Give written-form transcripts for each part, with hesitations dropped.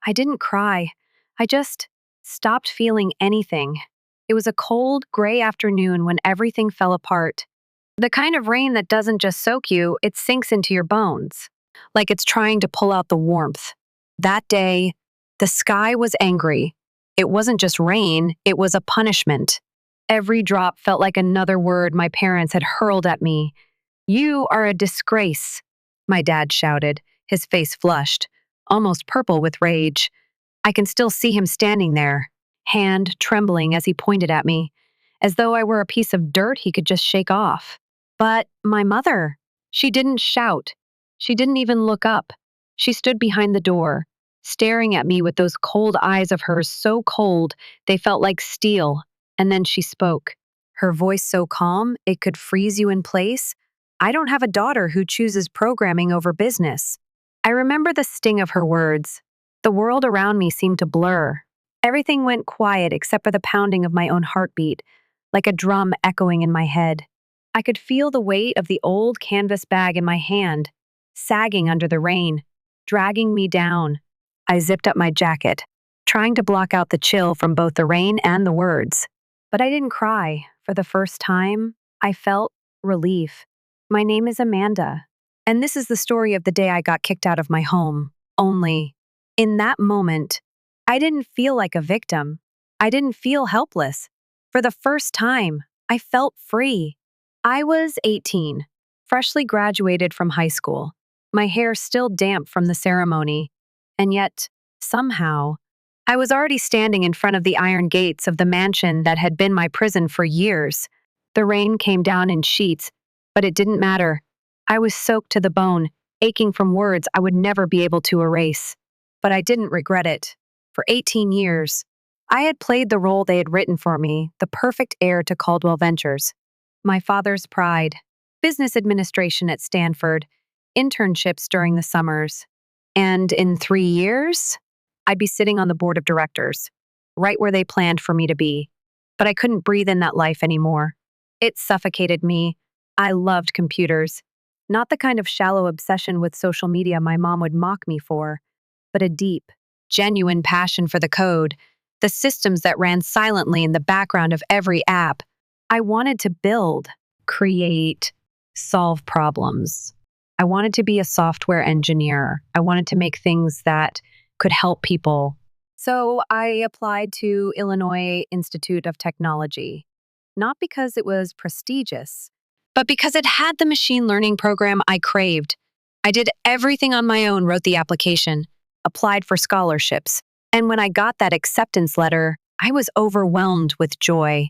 I didn't cry. I just stopped feeling anything. It was a cold, gray afternoon when everything fell apart. The kind of rain that doesn't just soak you, it sinks into your bones, like it's trying to pull out the warmth. That day, the sky was angry. It wasn't just rain, it was a punishment. Every drop felt like another word my parents had hurled at me. You are a disgrace, my dad shouted, his face flushed, almost purple with rage. I can still see him standing there, hand trembling as he pointed at me, as though I were a piece of dirt he could just shake off. But my mother, she didn't shout. She didn't even look up. She stood behind the door, staring at me with those cold eyes of hers so cold they felt like steel. And then she spoke. Her voice so calm it could freeze you in place. I don't have a daughter who chooses programming over business. I remember the sting of her words. The world around me seemed to blur. Everything went quiet except for the pounding of my own heartbeat, like a drum echoing in my head. I could feel the weight of the old canvas bag in my hand, sagging under the rain, dragging me down. I zipped up my jacket, trying to block out the chill from both the rain and the words. But I didn't cry. For the first time, I felt relief. My name is Amanda, and this is the story of the day I got kicked out of my home. Only, in that moment, I didn't feel like a victim. I didn't feel helpless. For the first time, I felt free. I was 18, freshly graduated from high school, my hair still damp from the ceremony, and yet, somehow, I was already standing in front of the iron gates of the mansion that had been my prison for years. The rain came down in sheets, but it didn't matter. I was soaked to the bone, aching from words I would never be able to erase. But I didn't regret it. For 18 years, I had played the role they had written for me, the perfect heir to Caldwell Ventures. My father's pride, business administration at Stanford, internships during the summers. And in 3 years, I'd be sitting on the board of directors, right where they planned for me to be. But I couldn't breathe in that life anymore. It suffocated me. I loved computers. Not the kind of shallow obsession with social media my mom would mock me for, but a deep, genuine passion for the code, the systems that ran silently in the background of every app. I wanted to build, create, solve problems. I wanted to be a software engineer. I wanted to make things that could help people. So I applied to Illinois Institute of Technology, not because it was prestigious, but because it had the machine learning program I craved. I did everything on my own, wrote the application, applied for scholarships, and when I got that acceptance letter, I was overwhelmed with joy.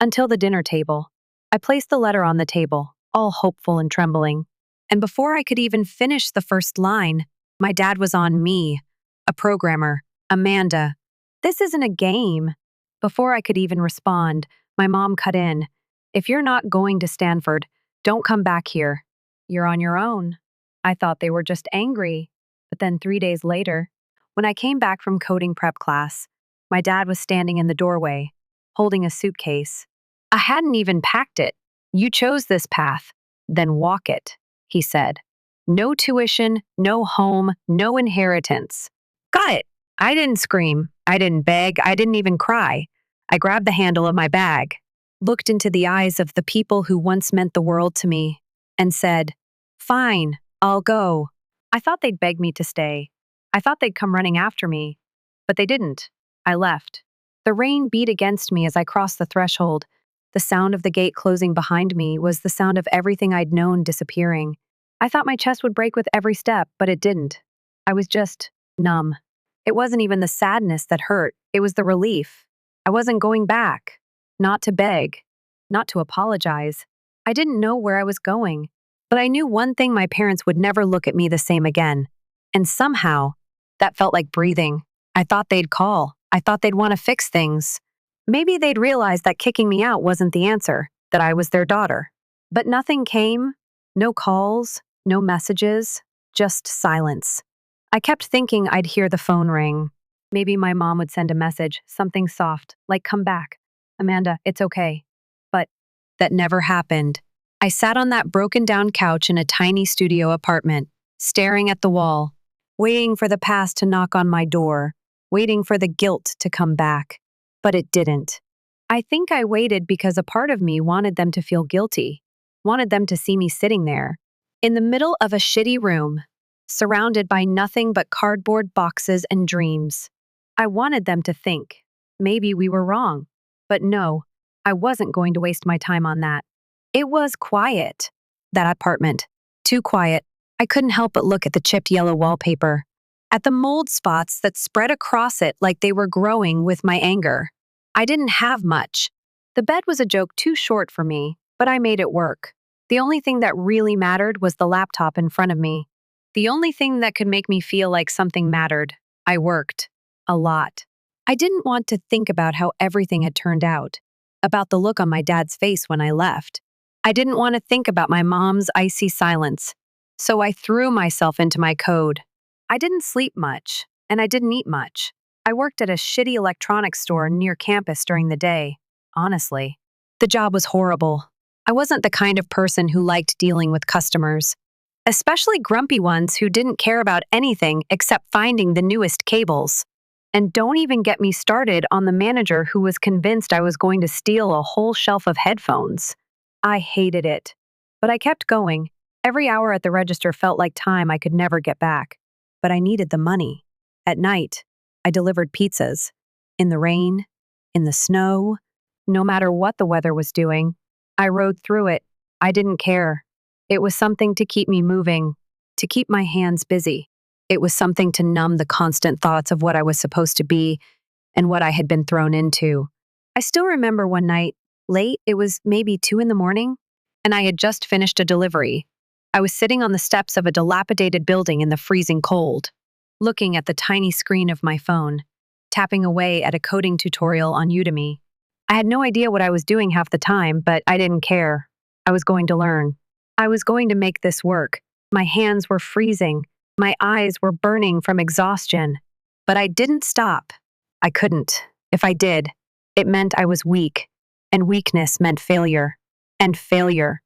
Until the dinner table. I placed the letter on the table, all hopeful and trembling. And before I could even finish the first line, my dad was on me, a programmer, Amanda. This isn't a game. Before I could even respond, my mom cut in. If you're not going to Stanford, don't come back here. You're on your own. I thought they were just angry. But then 3 days later, when I came back from coding prep class, my dad was standing in the doorway, holding a suitcase. I hadn't even packed it. You chose this path. Then walk it, he said. No tuition, no home, no inheritance. Got it. I didn't scream. I didn't beg. I didn't even cry. I grabbed the handle of my bag, looked into the eyes of the people who once meant the world to me, and said, "Fine, I'll go." I thought they'd beg me to stay. I thought they'd come running after me. But they didn't. I left. The rain beat against me as I crossed the threshold. The sound of the gate closing behind me was the sound of everything I'd known disappearing. I thought my chest would break with every step, but it didn't. I was just numb. It wasn't even the sadness that hurt, it was the relief. I wasn't going back. Not to beg. Not to apologize. I didn't know where I was going. But I knew one thing: my parents would never look at me the same again. And somehow, that felt like breathing. I thought they'd call. I thought they'd want to fix things. Maybe they'd realize that kicking me out wasn't the answer, that I was their daughter. But nothing came. No calls, no messages, just silence. I kept thinking I'd hear the phone ring. Maybe my mom would send a message, something soft, like "Come back. Amanda, it's okay." But that never happened. I sat on that broken down couch in a tiny studio apartment, staring at the wall. waiting for the past to knock on my door, waiting for the guilt to come back. But it didn't. I think I waited because a part of me wanted them to feel guilty, wanted them to see me sitting there, in the middle of a shitty room, surrounded by nothing but cardboard boxes and dreams. I wanted them to think, maybe we were wrong. But no, I wasn't going to waste my time on that. It was quiet, that apartment. Too quiet. I couldn't help but look at the chipped yellow wallpaper, at the mold spots that spread across it like they were growing with my anger. I didn't have much. The bed was a joke too short for me, but I made it work. The only thing that really mattered was the laptop in front of me. The only thing that could make me feel like something mattered. I worked. A lot. I didn't want to think about how everything had turned out, about the look on my dad's face when I left. I didn't want to think about my mom's icy silence. So I threw myself into my code. I didn't sleep much, and I didn't eat much. I worked at a shitty electronics store near campus during the day, honestly. The job was horrible. I wasn't the kind of person who liked dealing with customers, especially grumpy ones who didn't care about anything except finding the newest cables. And don't even get me started on the manager who was convinced I was going to steal a whole shelf of headphones. I hated it. But I kept going. Every hour at the register felt like time I could never get back. But I needed the money. At night, I delivered pizzas. In the rain, in the snow, no matter what the weather was doing, I rode through it. I didn't care. It was something to keep me moving, to keep my hands busy. It was something to numb the constant thoughts of what I was supposed to be and what I had been thrown into. I still remember one night, late, it was maybe 2 a.m, and I had just finished a delivery. I was sitting on the steps of a dilapidated building in the freezing cold, looking at the tiny screen of my phone, tapping away at a coding tutorial on Udemy. I had no idea what I was doing half the time, but I didn't care. I was going to learn. I was going to make this work. My hands were freezing. My eyes were burning from exhaustion. But I didn't stop. I couldn't. If I did, it meant I was weak. And weakness meant failure. And failure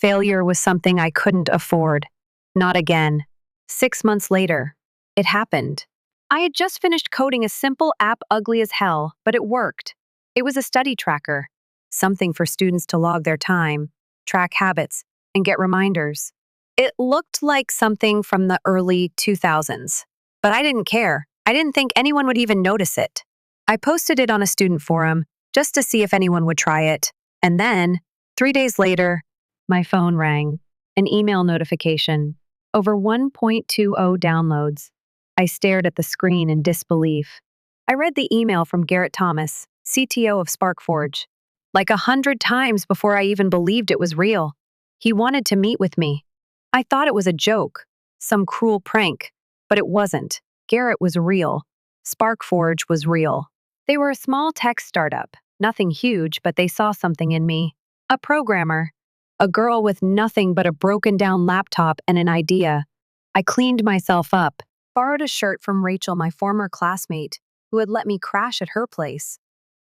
was something I couldn't afford. Not again. 6 months later, it happened. I had just finished coding a simple app ugly as hell, but it worked. It was a study tracker, something for students to log their time, track habits, and get reminders. It looked like something from the early 2000s, but I didn't care. I didn't think anyone would even notice it. I posted it on a student forum just to see if anyone would try it. And then, 3 days later, my phone rang. An email notification. Over 1.20 downloads. I stared at the screen in disbelief. I read the email from Garrett Thomas, CTO of SparkForge, like 100 times before I even believed it was real. He wanted to meet with me. I thought it was a joke, some cruel prank, but it wasn't. Garrett was real. SparkForge was real. They were a small tech startup, nothing huge, but they saw something in me. A programmer. A girl with nothing but a broken-down laptop and an idea. I cleaned myself up, borrowed a shirt from Rachel, my former classmate, who had let me crash at her place,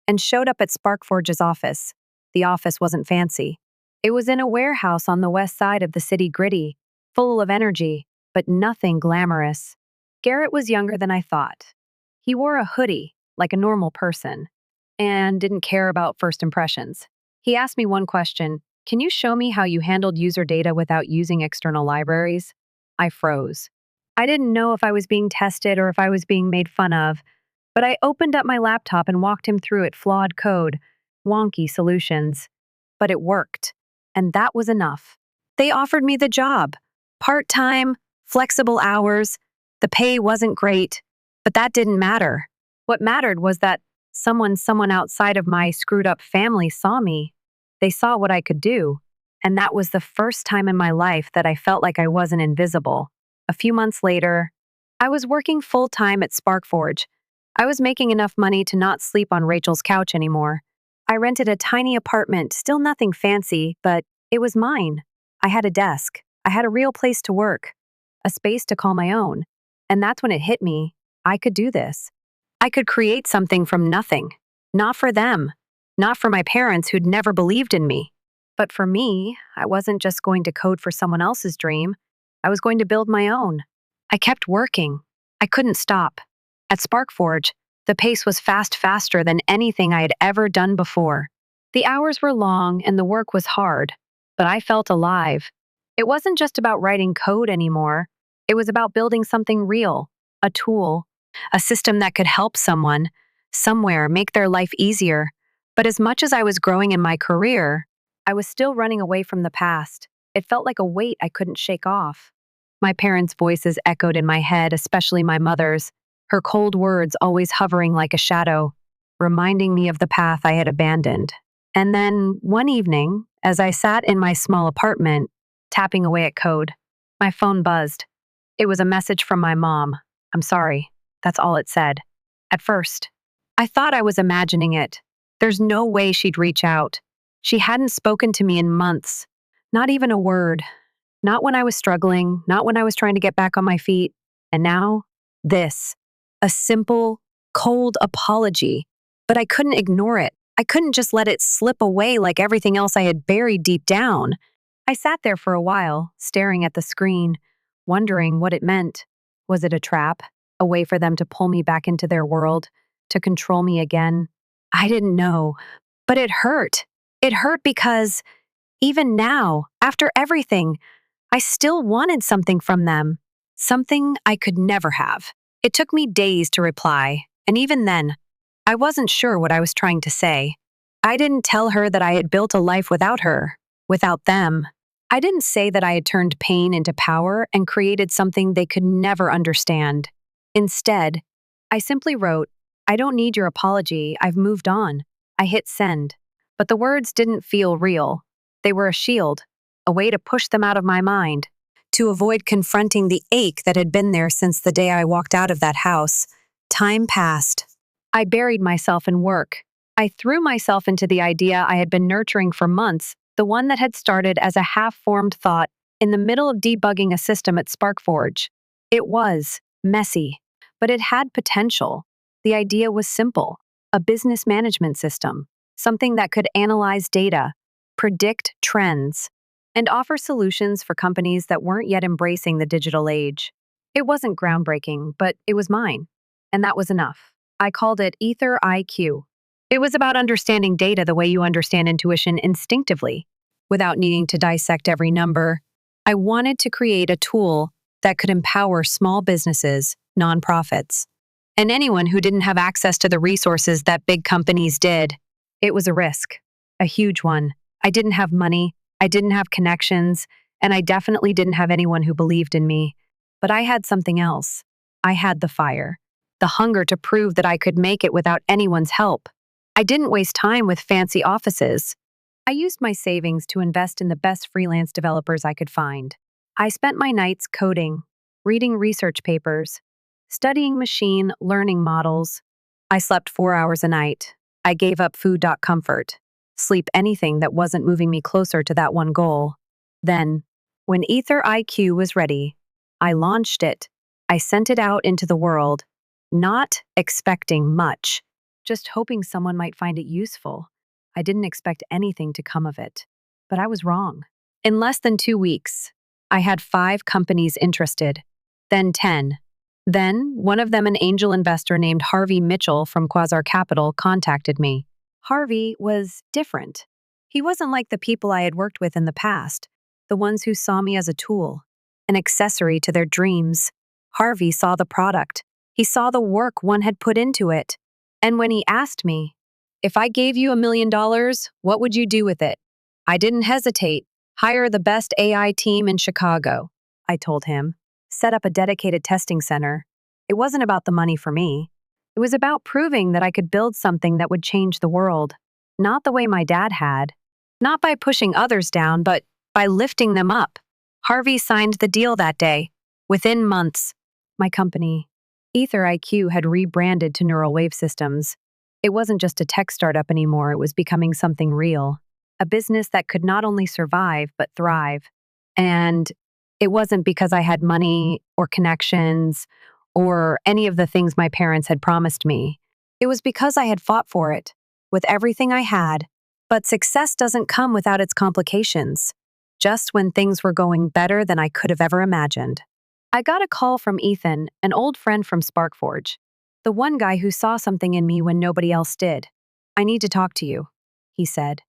and showed up at SparkForge's office. The office wasn't fancy. It was in a warehouse on the west side of the city, gritty, full of energy, but nothing glamorous. Garrett was younger than I thought. He wore a hoodie, like a normal person, and didn't care about first impressions. He asked me one question: "Can you show me how you handled user data without using external libraries?" I froze. I didn't know if I was being tested or if I was being made fun of, but I opened up my laptop and walked him through it: flawed code, wonky solutions. But it worked, and that was enough. They offered me the job. Part-time, flexible hours. The pay wasn't great, but that didn't matter. What mattered was that someone outside of my screwed-up family saw me. They saw what I could do, and that was the first time in my life that I felt like I wasn't invisible. A few months later, I was working full-time at SparkForge. I was making enough money to not sleep on Rachel's couch anymore. I rented a tiny apartment, still nothing fancy, but it was mine. I had a desk. I had a real place to work, a space to call my own. And that's when it hit me. I could do this. I could create something from nothing. Not for them. Not for my parents who'd never believed in me. But for me, I wasn't just going to code for someone else's dream. I was going to build my own. I kept working. I couldn't stop. At SparkForge, the pace was faster than anything I had ever done before. The hours were long and the work was hard, but I felt alive. It wasn't just about writing code anymore. It was about building something real, a tool, a system that could help someone, somewhere, make their life easier. But as much as I was growing in my career, I was still running away from the past. It felt like a weight I couldn't shake off. My parents' voices echoed in my head, especially my mother's, her cold words always hovering like a shadow, reminding me of the path I had abandoned. And then, one evening, as I sat in my small apartment, tapping away at code, my phone buzzed. It was a message from my mom. "I'm sorry." That's all it said. At first, I thought I was imagining it. There's no way she'd reach out. She hadn't spoken to me in months. Not even a word. Not when I was struggling, not when I was trying to get back on my feet. And now, this. A simple, cold apology. But I couldn't ignore it. I couldn't just let it slip away like everything else I had buried deep down. I sat there for a while, staring at the screen, wondering what it meant. Was it a trap? A way for them to pull me back into their world? To control me again? I didn't know. But it hurt. It hurt because, even now, after everything, I still wanted something from them. Something I could never have. It took me days to reply, and even then, I wasn't sure what I was trying to say. I didn't tell her that I had built a life without her, without them. I didn't say that I had turned pain into power and created something they could never understand. Instead, I simply wrote, "I don't need your apology, I've moved on." I hit send. But the words didn't feel real. They were a shield, a way to push them out of my mind, to avoid confronting the ache that had been there since the day I walked out of that house. Time passed. I buried myself in work. I threw myself into the idea I had been nurturing for months, the one that had started as a half-formed thought in the middle of debugging a system at SparkForge. It was messy, but it had potential. The idea was simple, a business management system, something that could analyze data, predict trends, and offer solutions for companies that weren't yet embracing the digital age. It wasn't groundbreaking, but it was mine, and that was enough. I called it Ether IQ. It was about understanding data the way you understand intuition instinctively, without needing to dissect every number. I wanted to create a tool that could empower small businesses, nonprofits, and anyone who didn't have access to the resources that big companies did. It was a risk, a huge one. I didn't have money, I didn't have connections, and I definitely didn't have anyone who believed in me. But I had something else. I had the fire, the hunger to prove that I could make it without anyone's help. I didn't waste time with fancy offices. I used my savings to invest in the best freelance developers I could find. I spent my nights coding, reading research papers, studying machine learning models. I slept 4 hours a night. I gave up food.comfort, sleep anything that wasn't moving me closer to that one goal. Then, when Ether IQ was ready, I launched it. I sent it out into the world, not expecting much, just hoping someone might find it useful. I didn't expect anything to come of it. But I was wrong. In less than 2 weeks, I had 5 companies interested, then 10. Then, one of them, an angel investor named Harvey Mitchell from Quasar Capital, contacted me. Harvey was different. He wasn't like the people I had worked with in the past, the ones who saw me as a tool, an accessory to their dreams. Harvey saw the product. He saw the work one had put into it. And when he asked me, "If I gave you $1 million, what would you do with it?" I didn't hesitate. "Hire the best AI team in Chicago," I told him. "Set up a dedicated testing center." It wasn't about the money for me. It was about proving that I could build something that would change the world. Not the way my dad had. Not by pushing others down, but by lifting them up. Harvey signed the deal that day. Within months, my company, Ether IQ, had rebranded to Neural Wave Systems. It wasn't just a tech startup anymore, it was becoming something real. A business that could not only survive, but thrive. And it wasn't because I had money or connections or any of the things my parents had promised me. It was because I had fought for it, with everything I had. But success doesn't come without its complications. Just when things were going better than I could have ever imagined, I got a call from Ethan, an old friend from SparkForge, the one guy who saw something in me when nobody else did. I need to talk to you, he said.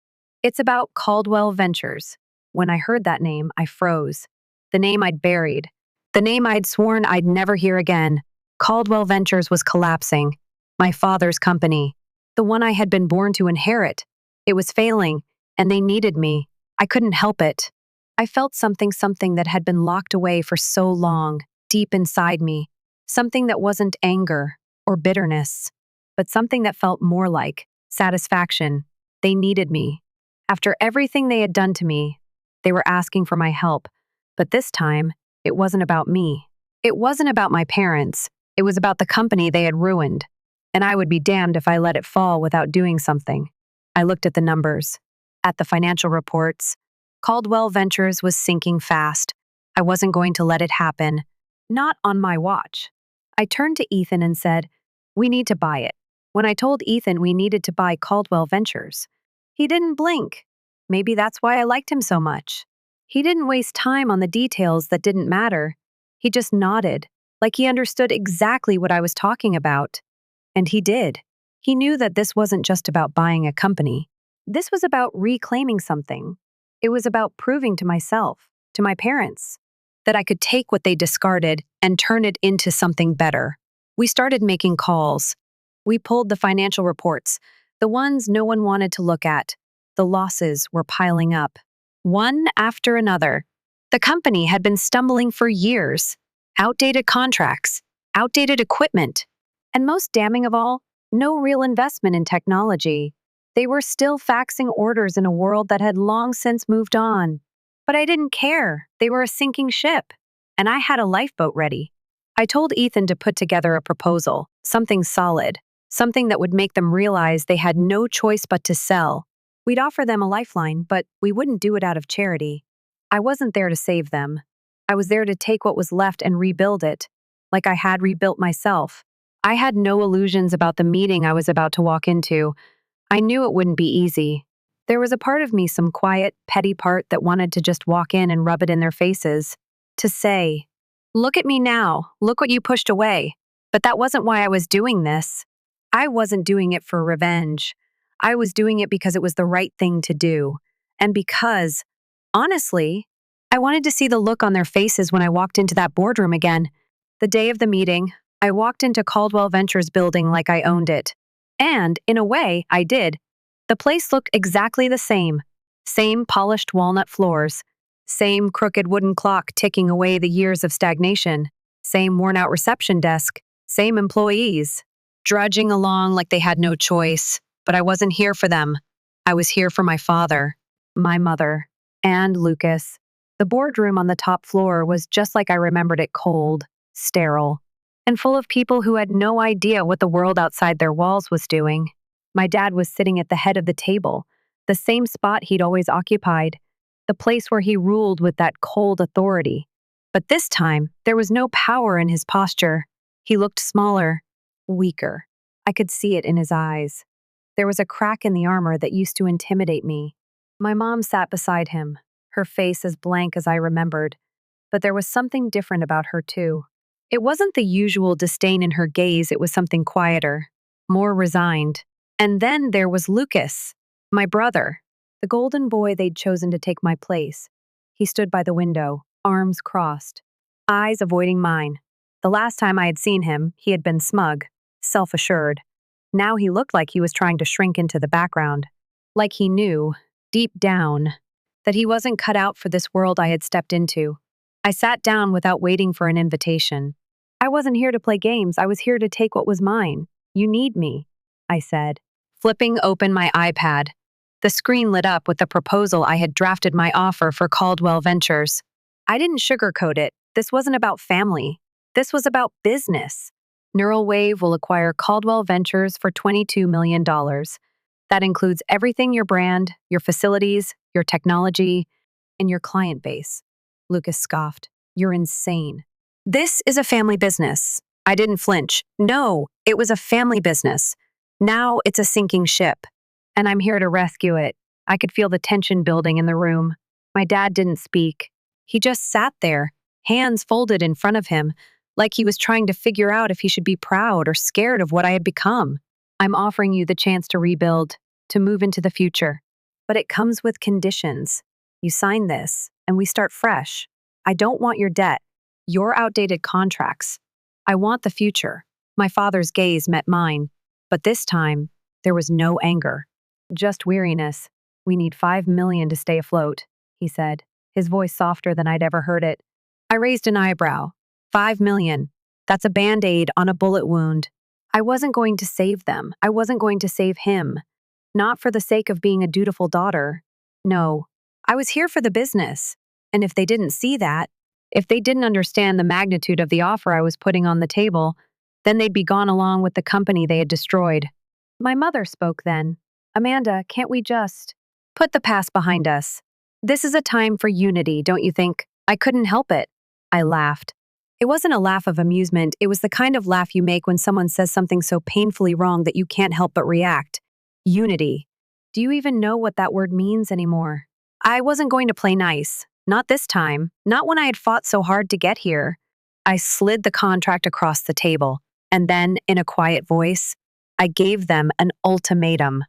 It's about Caldwell Ventures. When I heard that name, I froze. The name I'd buried. The name I'd sworn I'd never hear again. Caldwell Ventures was collapsing. My father's company. The one I had been born to inherit. It was failing, and they needed me. I couldn't help it. I felt something that had been locked away for so long, deep inside me. Something that wasn't anger or bitterness, but something that felt more like satisfaction. They needed me. After everything they had done to me, they were asking for my help. But this time, it wasn't about me. It wasn't about my parents. It was about the company they had ruined. And I would be damned if I let it fall without doing something. I looked at the numbers, at the financial reports. Caldwell Ventures was sinking fast. I wasn't going to let it happen. Not on my watch. I turned to Ethan and said, "We need to buy it." When I told Ethan we needed to buy Caldwell Ventures, he didn't blink. Maybe that's why I liked him so much. He didn't waste time on the details that didn't matter. He just nodded, like he understood exactly what I was talking about. And he did. He knew that this wasn't just about buying a company. This was about reclaiming something. It was about proving to myself, to my parents, that I could take what they discarded and turn it into something better. We started making calls. We pulled the financial reports, the ones no one wanted to look at. The losses were piling up, one after another. The company had been stumbling for years. Outdated contracts, outdated equipment, and most damning of all, no real investment in technology. They were still faxing orders in a world that had long since moved on. But I didn't care. They were a sinking ship, and I had a lifeboat ready. I told Ethan to put together a proposal, something solid, something that would make them realize they had no choice but to sell. We'd offer them a lifeline, but we wouldn't do it out of charity. I wasn't there to save them. I was there to take what was left and rebuild it, like I had rebuilt myself. I had no illusions about the meeting I was about to walk into. I knew it wouldn't be easy. There was a part of me, some quiet, petty part that wanted to just walk in and rub it in their faces. To say, "Look at me now, look what you pushed away." But that wasn't why I was doing this. I wasn't doing it for revenge. I was doing it because it was the right thing to do. And because, honestly, I wanted to see the look on their faces when I walked into that boardroom again. The day of the meeting, I walked into Caldwell Ventures building like I owned it. And, in a way, I did. The place looked exactly the same. Same polished walnut floors. Same crooked wooden clock ticking away the years of stagnation. Same worn-out reception desk. Same employees. Drudging along like they had no choice. But I wasn't here for them. I was here for my father, my mother, and Lucas. The boardroom on the top floor was just like I remembered it, cold, sterile, and full of people who had no idea what the world outside their walls was doing. My dad was sitting at the head of the table, the same spot he'd always occupied, the place where he ruled with that cold authority. But this time, there was no power in his posture. He looked smaller, weaker. I could see it in his eyes. There was a crack in the armor that used to intimidate me. My mom sat beside him, her face as blank as I remembered, but there was something different about her too. It wasn't the usual disdain in her gaze, it was something quieter, more resigned. And then there was Lucas, my brother, the golden boy they'd chosen to take my place. He stood by the window, arms crossed, eyes avoiding mine. The last time I had seen him, he had been smug, self-assured. Now he looked like he was trying to shrink into the background, like he knew, deep down, that he wasn't cut out for this world I had stepped into. I sat down without waiting for an invitation. I wasn't here to play games, I was here to take what was mine. "You need me," I said, flipping open my iPad. The screen lit up with the proposal I had drafted, my offer for Caldwell Ventures. I didn't sugarcoat it. This wasn't about family. This was about business. Neuralwave will acquire Caldwell Ventures for $22 million. That includes everything: your brand, your facilities, your technology, and your client base. Lucas scoffed. "You're insane." "This is a family business." I didn't flinch. No, it was a family business. Now it's a sinking ship, and I'm here to rescue it. I could feel the tension building in the room. My dad didn't speak. He just sat there, hands folded in front of him, like he was trying to figure out if he should be proud or scared of what I had become. I'm offering you the chance to rebuild, to move into the future. But it comes with conditions. You sign this, and we start fresh. I don't want your debt, your outdated contracts. I want the future. My father's gaze met mine, but this time, there was no anger, just weariness. We need 5 million to stay afloat, he said, his voice softer than I'd ever heard it. I raised an eyebrow. 5 million. That's a band-aid on a bullet wound. I wasn't going to save them. I wasn't going to save him. Not for the sake of being a dutiful daughter. No, I was here for the business. And if they didn't see that, if they didn't understand the magnitude of the offer I was putting on the table, then they'd be gone along with the company they had destroyed. My mother spoke then. Amanda, can't we just put the past behind us? This is a time for unity, don't you think? I couldn't help it. I laughed. It wasn't a laugh of amusement, it was the kind of laugh you make when someone says something so painfully wrong that you can't help but react. Unity. Do you even know what that word means anymore? I wasn't going to play nice. Not this time. Not when I had fought so hard to get here. I slid the contract across the table, and then, in a quiet voice, I gave them an ultimatum.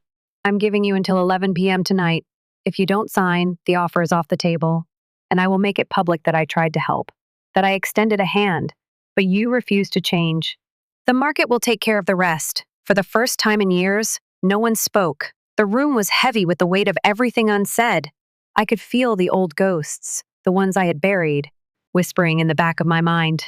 I'm giving you until 11 p.m. tonight. If you don't sign, the offer is off the table, and I will make it public that I tried to help, that I extended a hand, but you refused to change. The market will take care of the rest. For the first time in years, no one spoke. The room was heavy with the weight of everything unsaid. I could feel the old ghosts, the ones I had buried, whispering in the back of my mind.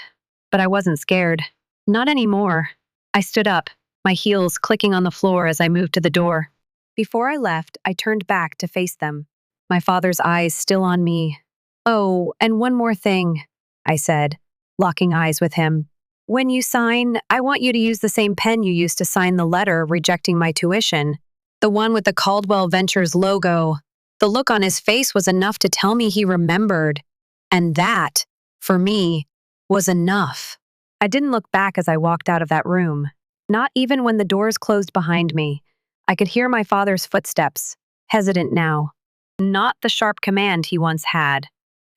But I wasn't scared. Not anymore. I stood up, my heels clicking on the floor as I moved to the door. Before I left, I turned back to face them, my father's eyes still on me. Oh, and one more thing, I said, locking eyes with him. When you sign, I want you to use the same pen you used to sign the letter rejecting my tuition, the one with the Caldwell Ventures logo. The look on his face was enough to tell me he remembered. And that, for me, was enough. I didn't look back as I walked out of that room, not even when the doors closed behind me. I could hear my father's footsteps, hesitant now. Not the sharp command he once had.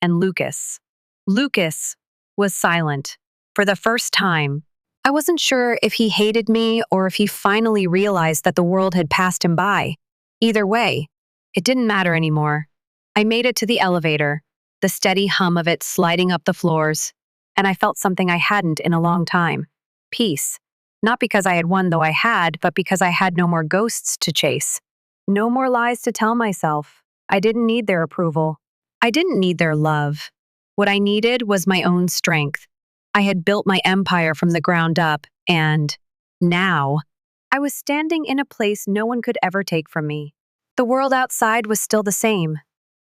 And Lucas. Lucas was silent. For the first time, I wasn't sure if he hated me or if he finally realized that the world had passed him by. Either way, it didn't matter anymore. I made it to the elevator, the steady hum of it sliding up the floors, and I felt something I hadn't in a long time. Peace. Not because I had won, though I had, but because I had no more ghosts to chase. No more lies to tell myself. I didn't need their approval. I didn't need their love. What I needed was my own strength. I had built my empire from the ground up, and now I was standing in a place no one could ever take from me. The world outside was still the same.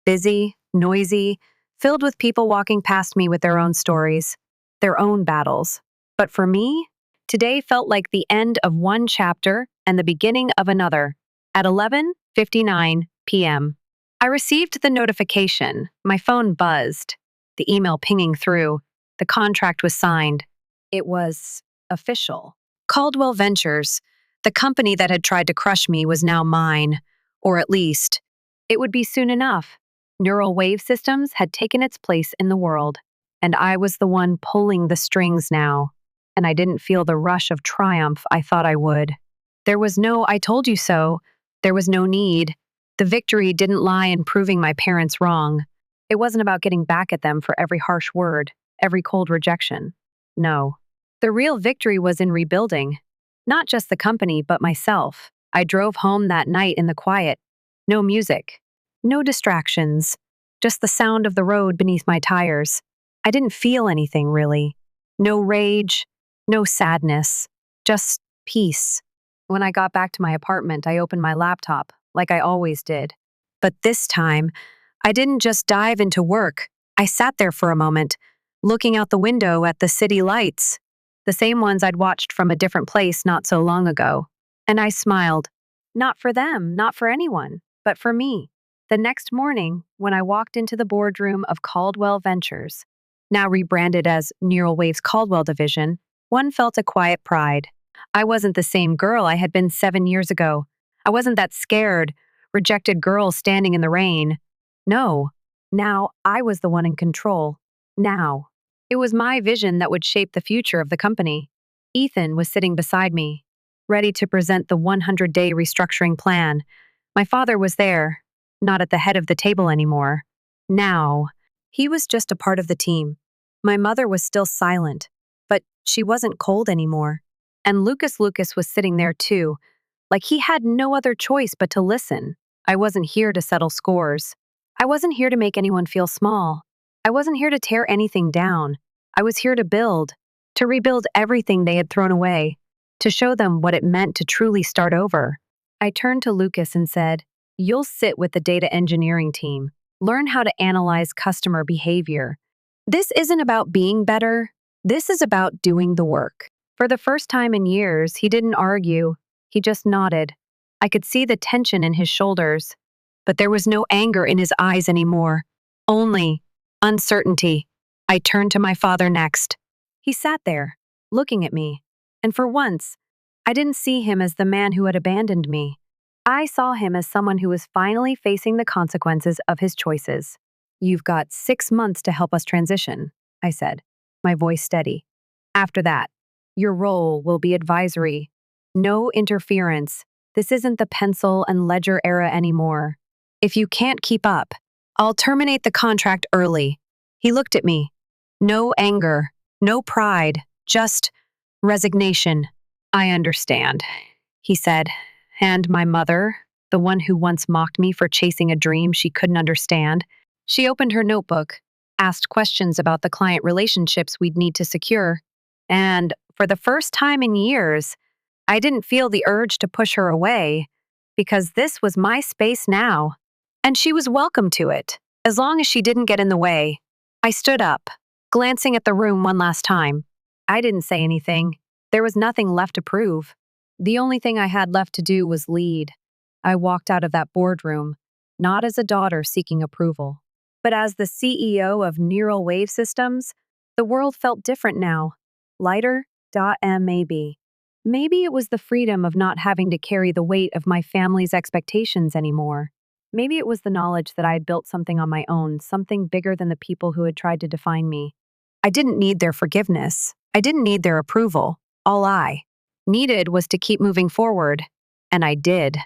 Busy, noisy, filled with people walking past me with their own stories, their own battles. But for me, today felt like the end of one chapter and the beginning of another. At 11:59 p.m., I received the notification. My phone buzzed, the email pinging through. The contract was signed. It was official. Caldwell Ventures, the company that had tried to crush me, was now mine. Or at least, it would be soon enough. Neural Wave Systems had taken its place in the world, and I was the one pulling the strings now. And I didn't feel the rush of triumph I thought I would. There was no "I told you so." There was no need. The victory didn't lie in proving my parents wrong. It wasn't about getting back at them for every harsh word, every cold rejection. No. The real victory was in rebuilding. Not just the company, but myself. I drove home that night in the quiet. No music. No distractions. Just the sound of the road beneath my tires. I didn't feel anything, really. No rage. No sadness. Just peace. When I got back to my apartment, I opened my laptop, like I always did. But this time, I didn't just dive into work. I sat there for a moment, looking out the window at the city lights, the same ones I'd watched from a different place not so long ago. And I smiled. Not for them, not for anyone, but for me. The next morning, when I walked into the boardroom of Caldwell Ventures, now rebranded as Neural Wave's Caldwell division, one felt a quiet pride. I wasn't the same girl I had been 7 years ago. I wasn't that scared, rejected girl standing in the rain. No, now I was the one in control. Now. It was my vision that would shape the future of the company. Ethan was sitting beside me, ready to present the 100-day restructuring plan. My father was there, not at the head of the table anymore. Now, he was just a part of the team. My mother was still silent, but she wasn't cold anymore. And Lucas was sitting there too, like he had no other choice but to listen. I wasn't here to settle scores. I wasn't here to make anyone feel small. I wasn't here to tear anything down. I was here to build, to rebuild everything they had thrown away, to show them what it meant to truly start over. I turned to Lucas and said, "You'll sit with the data engineering team. Learn how to analyze customer behavior. This isn't about being better. This is about doing the work." For the first time in years, he didn't argue. He just nodded. I could see the tension in his shoulders, but there was no anger in his eyes anymore. Only uncertainty. I turned to my father next. He sat there, looking at me, and for once, I didn't see him as the man who had abandoned me. I saw him as someone who was finally facing the consequences of his choices. "You've got 6 months to help us transition," I said, my voice steady. "After that, your role will be advisory. No interference. This isn't the pencil and ledger era anymore. If you can't keep up, I'll terminate the contract early." He looked at me. No anger, no pride, just resignation. "I understand," he said. And my mother, the one who once mocked me for chasing a dream she couldn't understand, she opened her notebook, asked questions about the client relationships we'd need to secure, and for the first time in years, I didn't feel the urge to push her away, because this was my space now, and she was welcome to it, as long as she didn't get in the way. I stood up, glancing at the room one last time. I didn't say anything. There was nothing left to prove. The only thing I had left to do was lead. I walked out of that boardroom, not as a daughter seeking approval, but as the CEO of Neural Wave Systems. The world felt different now. Lighter? Maybe. Maybe it was the freedom of not having to carry the weight of my family's expectations anymore. Maybe it was the knowledge that I had built something on my own, something bigger than the people who had tried to define me. I didn't need their forgiveness. I didn't need their approval. All I needed was to keep moving forward. And I did.